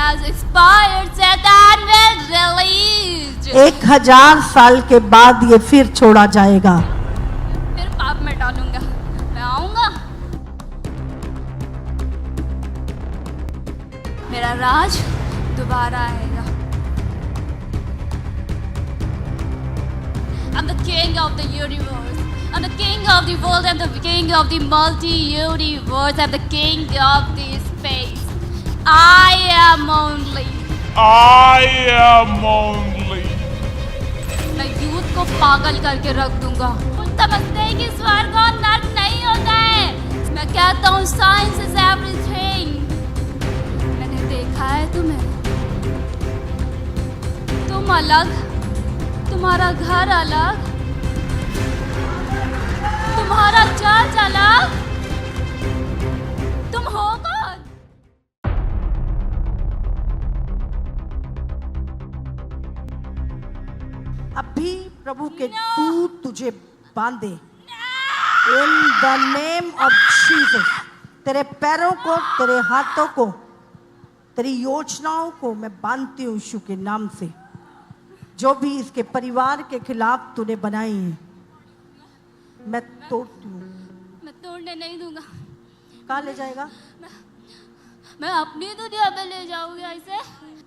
has expired, Satan will release. 1000 साल के बाद ये फिर छोड़ा जाएगा। फिर पाप में डालूंगा, मैं आऊंगा, मेरा राज दोबारा आएगा। I'm the king of the universe. I'm the king of the world. I'm the king of the multi-universe. I'm the king of the space. I am only. मैं यूथ को पागल करके रख दूंगा। समझते हैं कि स्वर्ग और नर्क नहीं होता है। मैं कहता हूँ साइंस इज एवरीथिंग। मैंने देखा है तुम्हें, तुम अलग, तुम्हारा घर अलग, तुम्हारा चर्च अलग, तुम हो कौन? अभी प्रभु के दूत तुझे बांधे in the name of Jesus. तेरे पैरों को, तेरे हाथों को, तेरी योजनाओं को मैं बांधती हूं यीशु के नाम से। जो भी इसके परिवार के खिलाफ तूने बनाई है मैं तोड़ती हूँ। मैं तोड़ने नहीं दूंगा। कहाँ ले जाएगा? मैं अपनी दुनिया में ले जाऊंगा इसे।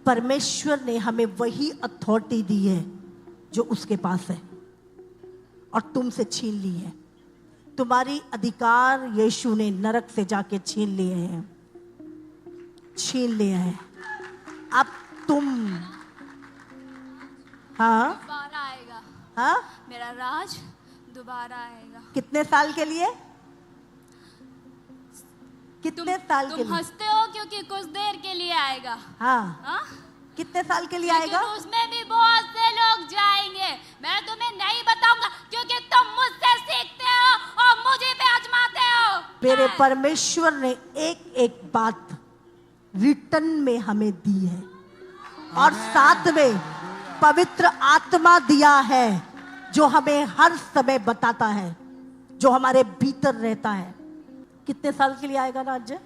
परमेश्वर ने हमें वही अथॉरिटी दी है जो उसके पास है और तुमसे छीन ली है। तुम्हारी अधिकार यीशु ने नरक से जाके छीन लिए हैं, छीन लिए हैं। अब तुम दोबारा आएगा। हाँ, मेरा राज दोबारा आएगा। कितने साल के लिए? कितने साल के लिए? तुम हंसते हो क्योंकि कुछ देर के लिए आएगा। हाँ, कितने साल के लिए आएगा? उसमें भी बहुत से लोग जाएंगे। मैं तुम्हें नहीं बताऊंगा क्योंकि तुम मुझसे सीखते हो और मुझे पे आजमाते हो। मेरे परमेश्वर ने एक एक बात रिटर्न में हमें दी है और साथ में पवित्र आत्मा दिया है जो हमें हर समय बताता है, जो हमारे भीतर रहता है। कितने साल के लिए आएगा राज्य?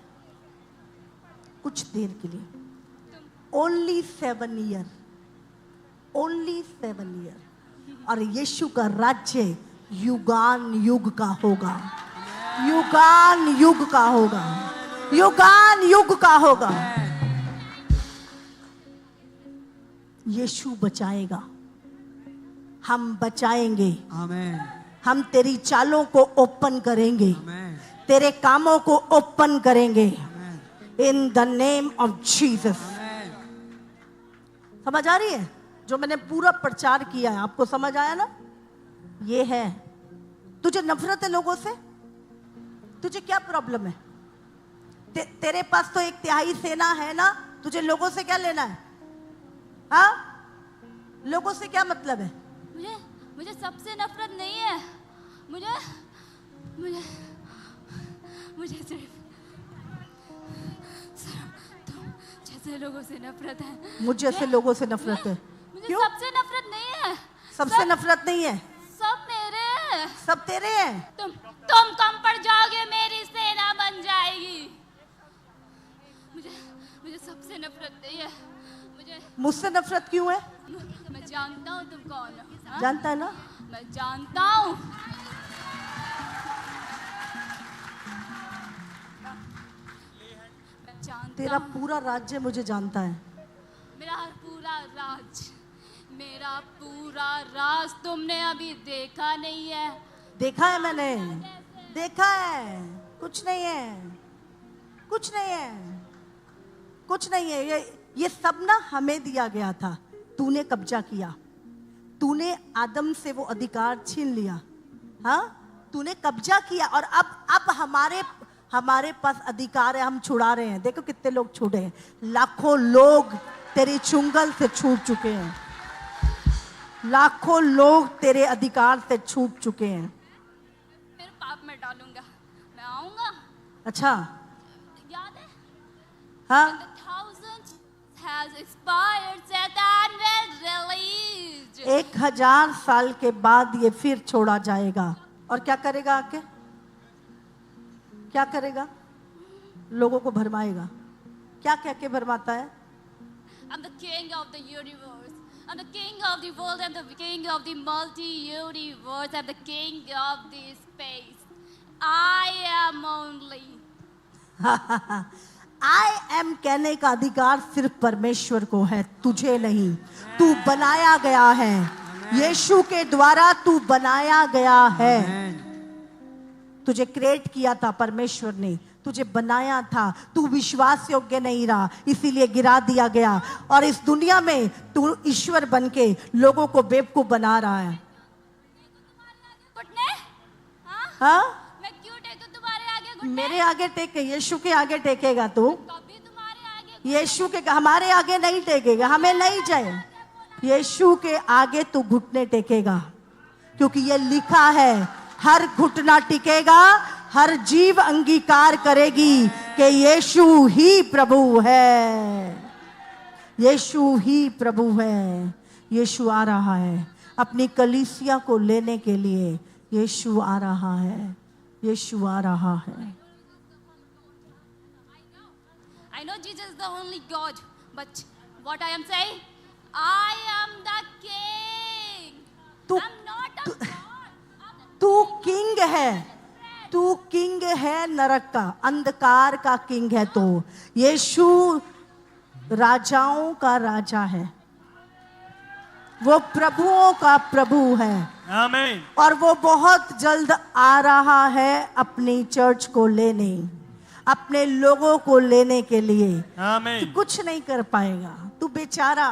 कुछ देर के लिए। Only 7 year, only 7 year. और यीशु का राज्य युगान युग का होगा, युगान युग का होगा, युगान युग का होगा। यीशु बचाएगा, हम बचाएंगे। आमेन। हम तेरी चालों को ओपन करेंगे, आमेन। तेरे कामों को ओपन करेंगे in the name of Jesus. समझ आ रही है? जो मैंने पूरा प्रचार किया है आपको समझ आया ना? ये है। तुझे नफरत है लोगों से? तुझे क्या प्रॉब्लम है? तेरे पास तो 1/3 सेना है ना, तुझे लोगों से क्या लेना है? हाँ, लोगों से क्या मतलब है? मुझे सबसे नफरत नहीं है। मुझे मुझे मुझे सिर्फ तुम जैसे लोगों से नफरत है। मुझे से लोगों से नफरत है। मुझे क्यों? सबसे नफरत नहीं है। सबसे नफरत नहीं है, सब मेरे हैं। सब तेरे हैं। तुम कम पड़ जाओगे, मेरी सेना बन जाएगी। मुझे सबसे नफरत नहीं है। मुझसे नफरत क्यों है? मैं जानता हूँ तुम कौन हो। हाँ? जानता है ना? मैं जानता हूँ। तेरा पूरा राज्य मुझे जानता है। मेरा पूरा राज तुमने अभी देखा नहीं है। देखा है मैंने, देखा है। कुछ नहीं है, कुछ नहीं है, कुछ नहीं है। ये सब ना हमें दिया गया था। तूने कब्जा किया, तूने आदम से वो अधिकार छीन लिया। हाँ, तूने कब्जा किया और अब हमारे पास अधिकार है। हम छुड़ा रहे हैं। देखो कितने लोग छूटे हैं। लाखों लोग तेरी चुंगल से छूट चुके हैं। लाखों लोग तेरे अधिकार से छूट चुके हैं। फिर पाप में डालूंगा, मैं आऊंगा। अच्छा, याद है? हाँ, When the 1000 has expired, Satan will release. 1000 साल के बाद ये फिर छोड़ा जाएगा। और क्या करेगा आके? क्या करेगा? लोगों को भरमाएगा। क्या कह के भरमाता है? I'm the king of the universe. I'm the king of the world. I'm the king of the multi-universe. I'm the king of the space. I am only. I am कहने का अधिकार सिर्फ परमेश्वर को है, तुझे नहीं। तू बनाया गया है, यीशु के द्वारा तू बनाया गया है। तुझे क्रिएट किया था परमेश्वर ने, तुझे बनाया था। तू विश्वास योग्य नहीं रहा, इसीलिए गिरा दिया गया। और इस दुनिया में तू ईश्वर बनके लोगों को बेवकूफ बना रहा है। घुटने? हाँ? मैं क्यों टेकूं तुम्हारे आगे घुटने? मेरे आगे टेके, यीशु के आगे टेकेगा तू। कभी तुम्हारे आगे यीशु के, हमारे आगे नहीं टेकेगा, हमें नहीं चाहिए। यीशु के आगे तू घुटने टेकेगा, क्योंकि ये लिखा है, हर घुटना टिकेगा, हर जीव अंगीकार करेगी कि यीशु ही प्रभु है। यीशु ही प्रभु है। यीशु आ रहा है अपनी कलीसिया को लेने के लिए। यीशु आ रहा है, यीशु आ रहा है। I know Jesus is the only God, but what I am saying, I am the king. तू I'm not a God. तू किंग है, तू किंग है नरक का, अंधकार का किंग है। तो यीशु राजाओं का राजा है, वो प्रभुओं का प्रभु है। आमीन। और वो बहुत जल्द आ रहा है अपनी चर्च को लेने, अपने लोगों को लेने के लिए। आमीन। तू कुछ नहीं कर पाएगा, तू बेचारा,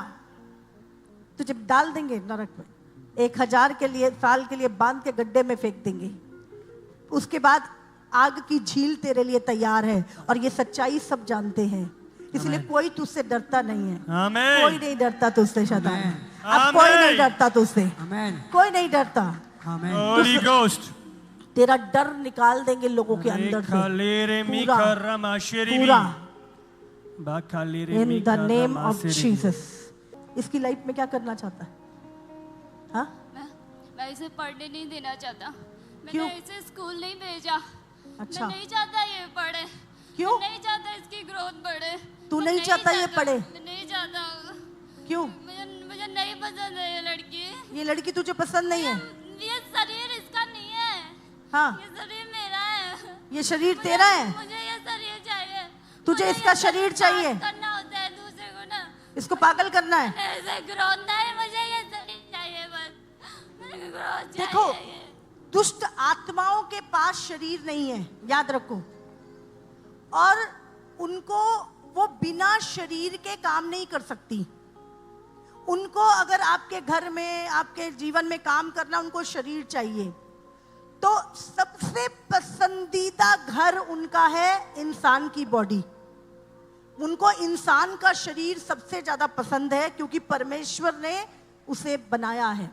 तुझे डाल देंगे नरक में, 1000 के लिए साल के लिए बांध के गड्ढे में फेंक देंगे। उसके बाद आग की झील तेरे लिए तैयार है। और ये सच्चाई सब जानते हैं, इसलिए कोई तुझसे डरता नहीं है। आमीन। कोई नहीं डरता तुझसे शैतान, अब आमीन। कोई नहीं डरता तुझसे, आमेन। कोई नहीं डरता। आमेन। Holy Ghost। तेरा डर निकाल देंगे लोगों के अंदर से पूरा, in the name of Jesus. इसकी लाइफ में क्या करना चाहता है? हाँ? मैं इसे पढ़ने नहीं देना चाहता। क्यों? मैंने इसे स्कूल नहीं भेजा। अच्छा। मैं नहीं चाहता ये पढ़े। क्यों? मैं नहीं चाहता इसकी ग्रोथ बढ़े। तू मैं नहीं चाहता ये पढ़े? मैं नहीं चाहता। क्यों? मुझे मुझे नहीं पसंद है ये लड़की। ये लड़की तुझे पसंद नहीं है? ये शरीर इसका नहीं है। हाँ, ये शरीर मेरा है। ये शरीर तेरा है, मुझे ये शरीर चाहिए। तुझे मुझे इसका ये शरीर सब चाहिए। पास करना होता है दूसरे को ना। इसको पागल करना है। ऐसे ग्रोथ नहीं, मुझे ये शरीर चाहिए बस। मुझे ग्रोथ देखो, चाहिए। दुष्ट आत्माओं के पास शरीर नहीं है, याद रखो। और उनको, वो बिना शरीर के काम नहीं कर सकती। उनको अगर आपके घर में, आपके जीवन में काम करना, उनको शरीर चाहिए। तो सबसे पसंदीदा घर उनका है इंसान की बॉडी। उनको इंसान का शरीर सबसे ज्यादा पसंद है, क्योंकि परमेश्वर ने उसे बनाया है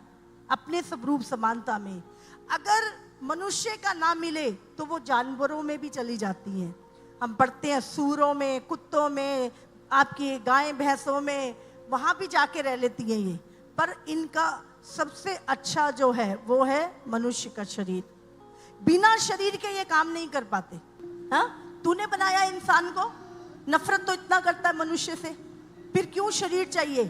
अपने स्वरूप समानता में। अगर मनुष्य का ना मिले तो वो जानवरों में भी चली जाती हैं। हम पढ़ते हैं सूरों में, कुत्तों में, आपकी गाय भैंसों में, वहां भी जाके रह लेती हैं ये। पर इनका सबसे अच्छा जो है वो है मनुष्य का शरीर। बिना शरीर के ये काम नहीं कर पाते। हाँ, तूने बनाया इंसान को, नफरत तो इतना करता है मनुष्य से, फिर क्यों शरीर चाहिए?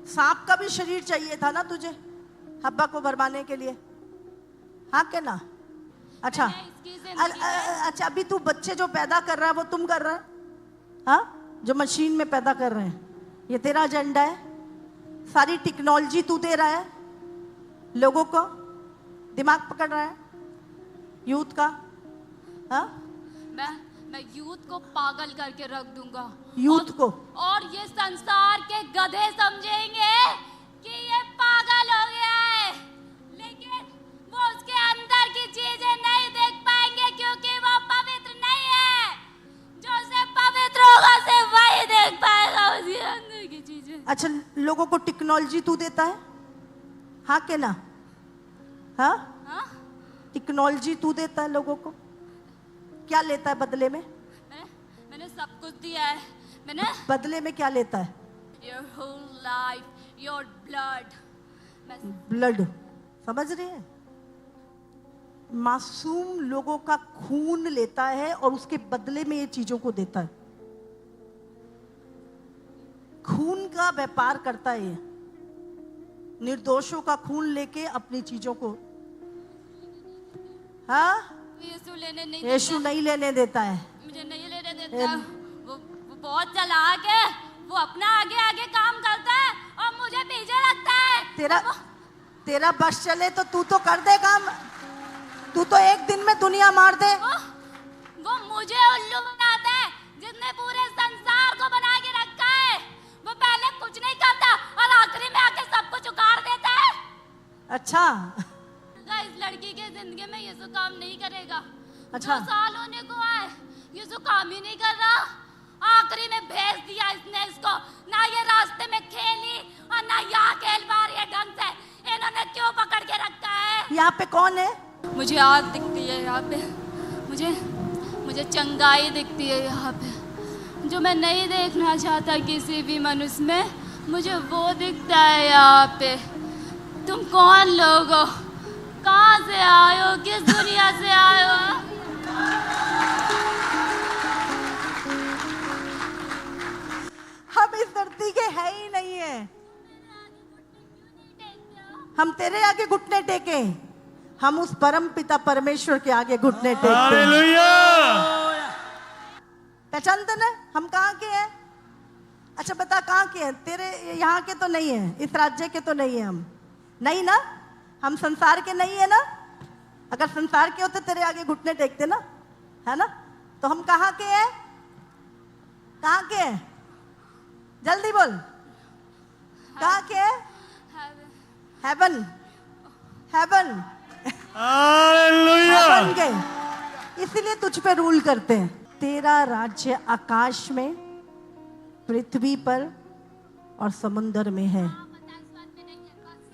सांप का भी शरीर चाहिए था ना तुझे, हब्बा को भरमाने के लिए। हाँ के ना? अच्छा, अच्छा, अभी तू बच्चे जो पैदा कर रहा है वो तुम कर रहा है? हाँ, जो मशीन में पैदा कर रहे हैं, ये तेरा एजेंडा है। सारी टेक्नोलॉजी तू दे रहा है, लोगों को दिमाग पकड़ रहा है, यूथ का। हाँ, मैं यूथ को पागल करके रख दूंगा। यूथ को, और ये संसार के गधे समझेंगे कि ये पागल हो गया है, लेकिन वो उसके अंदर की चीजें नहीं देख पाएंगे, क्योंकि वो पवित्र नहीं है। जो उसे पवित्र होगा सिर्फ वही देख पाएगा उसके अंदर की चीजें। अच्छा, लोगों को टेक्नोलॉजी तू देता है? हाँ के ना? हाँ, हाँ? टेक्नोलॉजी तू देता है लोगों को, क्या लेता है बदले में? मैंने सब कुछ दिया है। मैंने बदले में क्या लेता है? your whole life, your blood. Blood, समझ रहे हैं? मासूम लोगों का खून लेता है और उसके बदले में ये चीजों को देता है। खून का व्यापार करता है ये, निर्दोषों का खून लेके अपनी चीजों को, हाँ यीशु लेने नहीं यीशु नहीं लेने देता है। मुझे नहीं लेने देता। वो बहुत चालाक है, वो अपना आगे आगे काम करता है और मुझे पीछे रखता है। तेरा बस चले तो तू तो कर दे काम, तू तो एक दिन में दुनिया मार दे। वो मुझे उल्लू बनाता है, जिसने पूरे संसार को बना के रखा है। वो पहले कुछ नहीं करता और आखिरी में आके सब कुछ उखाड़ देता है। अच्छा, इस लड़की के जिंदगी में यीशु काम नहीं करेगा। अच्छा। 2 साल होने को आए, यीशु काम ही नहीं कर रहा। आखिरी में भेज दिया इसने इसको, ना ये रास्ते में खेली और ना यहाँ खेल पा रही है ढंग से। इन्होंने क्यों पकड़ के रखा है? यहाँ पे कौन है? मुझे आग दिखती है यहाँ पे, मुझे चंगाई दिखती है यहाँ पे, जो मैं नहीं देखना चाहता किसी भी मनुष्य में, मुझे वो दिखता है यहाँ पे। तुम कौन लोग हो? कहाँ से आए हो? किस दुनिया से आए हो? हम इस धरती के है ही नहीं है। हम तेरे आगे घुटने टेके, हम उस परम पिता परमेश्वर के आगे घुटने टेकते हैं। हालेलुया। पहचानते ना हम कहाँ के हैं? अच्छा बता कहाँ के हैं? तेरे यहाँ के तो नहीं है, इस राज्य के तो नहीं है हम, नहीं ना? हम संसार के नहीं है ना? अगर संसार के होते तेरे आगे घुटने टेकते ना, है ना? तो हम कहाँ के हैं? कहाँ के हैं? जल्दी बोल, कहाँ के हैं? Haven, haven, hallelujah. हेवन के, इसीलिए तुझ पे रूल करते हैं। तेरा राज्य आकाश में, पृथ्वी पर और समुद्र में है,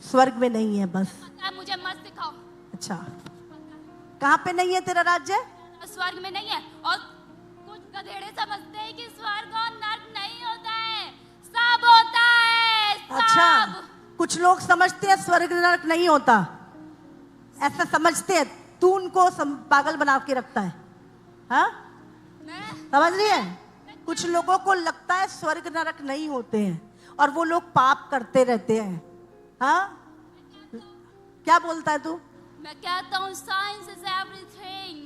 स्वर्ग में नहीं है। बस मुझे मत सिखाओ। अच्छा, कहाँ पे नहीं है तेरा राज्य? स्वर्ग में नहीं है। और कुछ गधेड़े समझते हैं कि स्वर्ग और नर्क नहीं होता है, सब होता है, सब। अच्छा, कुछ लोग समझते हैं स्वर्ग नरक नहीं होता, ऐसा समझते हैं। तू उनको पागल बना के रखता है, हाँ? समझ रही है? कुछ लोगों को लगता है स्वर्ग नरक नहीं होते हैं और वो लोग पाप करते रहते हैं, हाँ? क्या बोलता है तू? मैं कहता हूँ science is everything.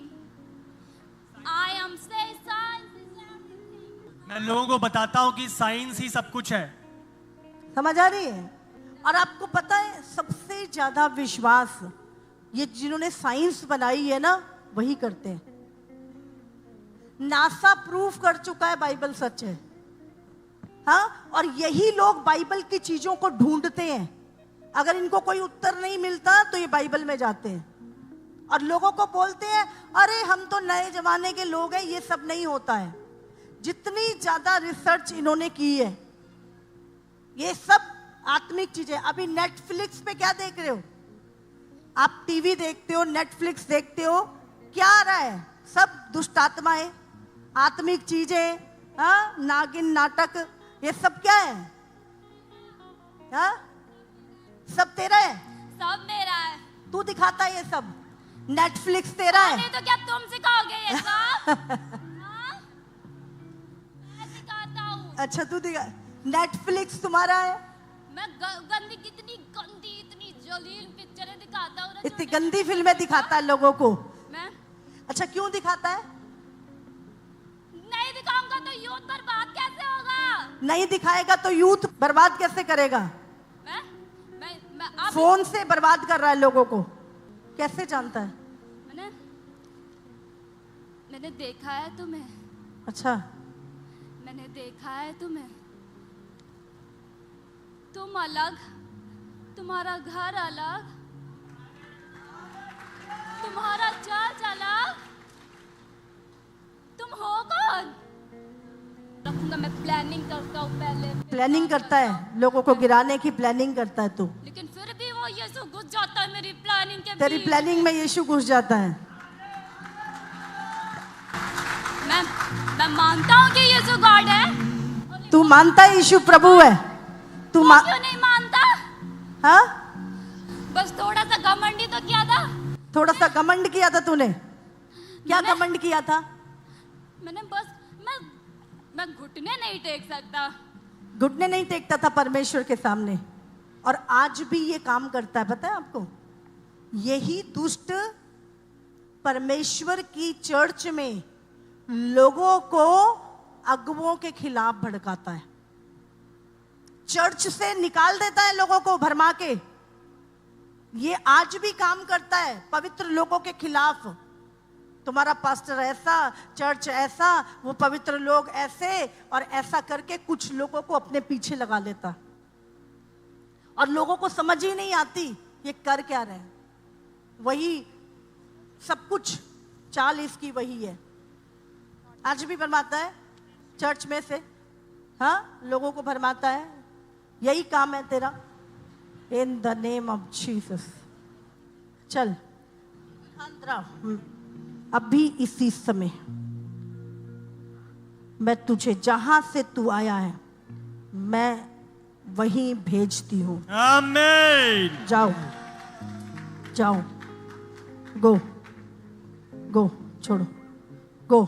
I am से साइंस इज एवरीथिंग। मैं लोगों को बताता हूँ कि साइंस ही सब कुछ है। समझ आ रही है? और आपको पता है सबसे ज्यादा विश्वास ये जिन्होंने साइंस बनाई है ना वही करते हैं। नासा प्रूफ कर चुका है बाइबल सच है, हाँ? और यही लोग बाइबल की चीजों को ढूंढते हैं। अगर इनको कोई उत्तर नहीं मिलता तो ये बाइबल में जाते हैं और लोगों को बोलते हैं अरे हम तो नए जमाने के लोग हैं, ये सब नहीं होता है। जितनी ज्यादा रिसर्च इन्होंने की है, ये सब आत्मिक चीजें। अभी नेटफ्लिक्स पे क्या देख रहे हो आप? टीवी देखते हो, नेटफ्लिक्स देखते हो, क्या आ रहा है? सब दुष्ट आत्माएं, आत्मिक चीजें, हाँ? नागिन नाटक, ये सब क्या है? हाँ? सब तेरा है, सब मेरा है। तू दिखाता है ये सब। नेटफ्लिक्स तेरा है, नहीं तो क्या तुम सिखाओगे ये सब? हाँ? मैं सिखाता हूँ। अच्छा तू दिखा। नेटफ्लिक्स तुम्हारा है, मैं गंदी, कितनी गंदी, इतनी जलील पिक्चरें दिखाता हूँ ना। इतनी गंदी फिल्में दिखाता है लोगों को। मैं अच्छा क्यों दिखाता है? नहीं दिखाऊंगा तो यूथ बर्बाद कैसे होगा? नहीं दिखाएगा तो यूथ बर्बाद कैसे करेगा? मैं अब फोन से बर्बाद कर रहा है लोगों को, कैसे जानता है? मैंने देखा है तुम्हें। अच्छा, मैंने देखा है तुम्हें। तुम अलग, तुम्हारा घर अलग, तुम्हारा चर्च अलग। तुम हो कौन? रखूंगा, मैं प्लानिंग करता हूँ पहले। प्लानिंग करता है, लोगों को गिराने की प्लानिंग करता है तू। लेकिन फिर भी वो यीशु घुस जाता है मेरी प्लानिंग के तेरी बीच। प्लानिंग में यीशु घुस जाता है। मैं मानता हूँ कि यीशु गॉड है। तू मानता है यीशु प्रभु है? तू क्यों नहीं मानता? हाँ? बस थोड़ा सा घमंडी तो किया था। थोड़ा सा घमंड किया था तूने? क्या घमंड किया था? मैंने बस मैं घुटने नहीं टेक सकता। घुटने नहीं टेकता था परमेश्वर के सामने, और आज भी ये काम करता है। पता है आपको, यही दुष्ट परमेश्वर की चर्च में लोगों को अगुओं के खिलाफ भड़काता है, चर्च से निकाल देता है लोगों को भरमा के। ये आज भी काम करता है पवित्र लोगों के खिलाफ। तुम्हारा पास्टर ऐसा, चर्च ऐसा, वो पवित्र लोग ऐसे, और ऐसा करके कुछ लोगों को अपने पीछे लगा लेता, और लोगों को समझ ही नहीं आती ये कर क्या रहे हैं। वही सब कुछ चाल इसकी वही है। आज भी भरमाता है चर्च में से, हाँ, लोगों को भरमाता है। यही काम है तेरा। In the name of Jesus. चल अभी इसी समय मैं तुझे जहां से तू आया है मैं वहीं भेजती हूं। आमीन। जाओ जाओ, गो गो, छोड़ो, गो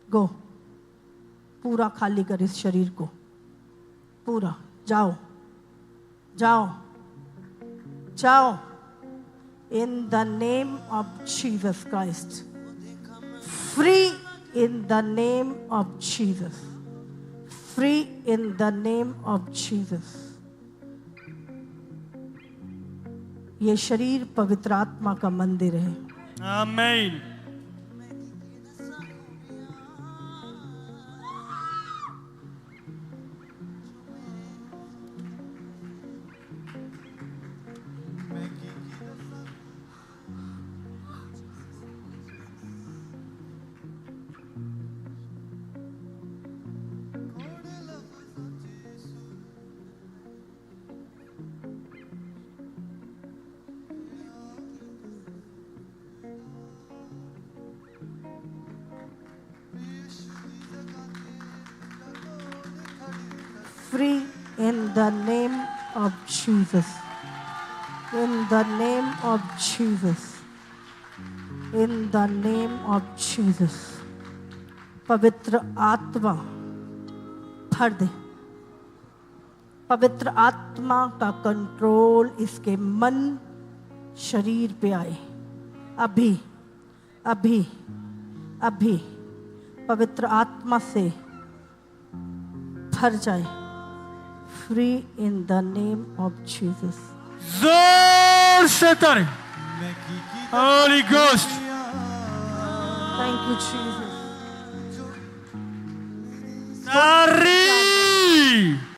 गो, पूरा खाली कर इस शरीर को, पूरा। जाओ जाओ जाओ, in the name of Jesus Christ. Free in the name of Jesus. Free in the name of Jesus. ये शरीर पवित्र आत्मा का मंदिर है। आमीन। Free in the name of Jesus. In the name of Jesus. In the name of Jesus. पवित्र आत्मा भर दे। पवित्र आत्मा का कंट्रोल इसके मन शरीर पे आए। अभी अभी अभी पवित्र आत्मा से भर जाए। Free in the name of Jesus. जोर से तारे। Holi ghost. Thank you Jesus.